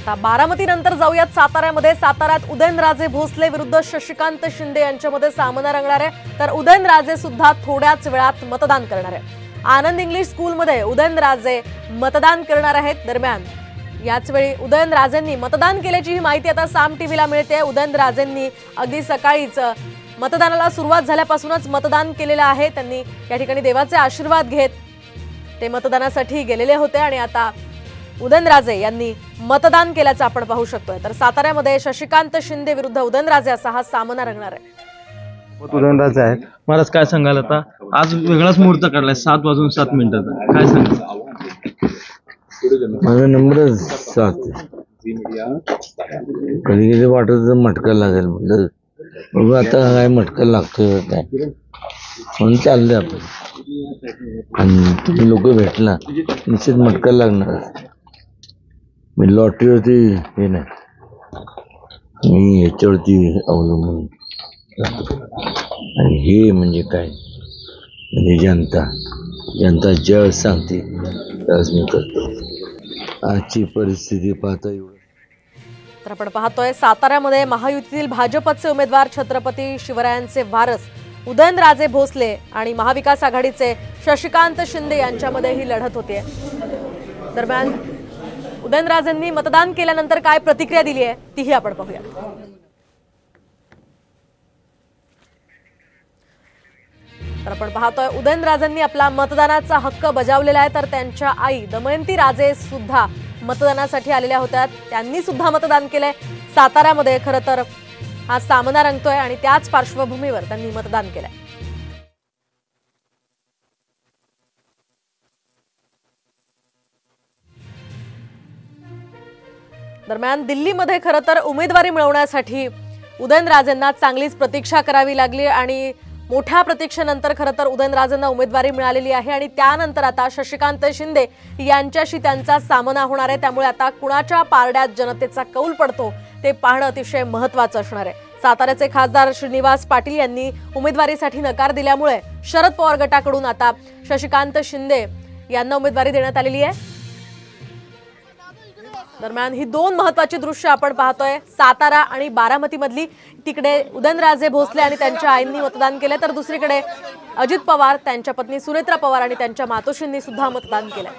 आता बारामतीनंतर जाऊयात साताऱ्यामध्ये। साताऱ्यात उदयनराजे भोसले विरुद्ध शशिकांत शिंदे यांच्यामध्ये सामना रंगणार आहे। तर उदयनराजे सुद्धा थोड्याच वेळात मतदान करणार आहे। आनंद इंग्लिश स्कूलमध्ये उदयनराजे मतदान करणार आहेत। दरम्यान याच वेळी उदयनराजेंनी मतदान केल्याची ही माहिती आता साम टीव्हीला मिळते। उदयनराजेंनी अगदी सकाळीच मतदानाला सुरुवात झाल्यापासूनच मतदान केलेलं आहे। त्यांनी या ठिकाणी देवाचे आशीर्वाद घेत ते मतदानासाठी गेलेले होते आणि आता उदयनराजे यांनी मतदान केल्याचं आपण पाहू शकतोय। तर साताऱ्यामध्ये शशिकांत शिंदे विरुद्ध उदयनराजे असा हा सामना रंगणार आहे। उदयनराजे आहेत। महाराज काय सांगाल आता? आज वेगळाच मुहूर्त काढलाय 7:07 काय सांगाल? माझा नंबर 7 कधी कधी वाटत मटका लागेल म्हटलं बघू आता काय मटका लागतोय काय म्हणून चाललंय आपण। आणि तुम्ही लोक भेटला निश्चित मटका लागणार। मी लॉटरीवरती हे नाही, मी ह्याच्यावरती अवलंबून राहतो। आणि हे म्हणजे काय म्हणजे जनता ज्यावेळेस सांगते त्यावेळेस मी करतो। आजची परिस्थिती पाहता एवढं तर आपण पाहतोय साताऱ्यामध्ये महायुतीतील भाजपचे उमेदवार छत्रपती शिवरायांचे वारस उदयनराजे भोसले आणि महाविकास आघाडीचे शशिकांत शिंदे यांच्यामध्ये ही लढत होते। दरम्यान उदयनराजेंनी मतदान केल्यानंतर काय प्रतिक्रिया दिली आहे तीही आपण पाहूया। तर आपण पाहतोय उदयनराजेंनी आपला मतदानाचा हक्क बजावलेला आहे। तर त्यांच्या आई दमयंती राजे सुद्धा मतदानासाठी आलेल्या होत्या, त्यांनी सुद्धा मतदान केलंय। साताऱ्यामध्ये खरं तर हा सामना रंगतोय आणि त्याच पार्श्वभूमीवर त्यांनी मतदान केलंय। दरम्यान दिल्लीमध्ये खरं तर उमेदवारी मिळवण्यासाठी उदयनराजेंना चांगलीच प्रतीक्षा करावी लागली आणि मोठ्या प्रतीक्षेनंतर खरं तर उदयनराजेंना उमेदवारी मिळालेली आहे। आणि त्यानंतर आता शशिकांत शिंदे यांच्याशी त्यांचा सामना होणार आहे। त्यामुळे आता कुणाच्या पारड्यात जनतेचा कौल पडतो ते पाहणं अतिशय महत्त्वाचं असणार आहे। साताऱ्याचे खासदार श्रीनिवास पाटील यांनी उमेदवारीसाठी नकार दिल्यामुळे शरद पवार गटाकडून आता शशिकांत शिंदे यांना उमेदवारी देण्यात आलेली आहे। दरम्यान ही दोन महत्त्वाची दृश्य आपण पाहतोय सातारा आणि बारामती मधली। तिकडे उदयनराजे भोसले आणि त्यांच्या आईंनी मतदान केले, तर दुसरीकडे अजित पवार, त्यांच्या पत्नी सुनेत्रा पवार आणि त्यांच्या मातोश्रींनी सुद्धा मतदान केलंय।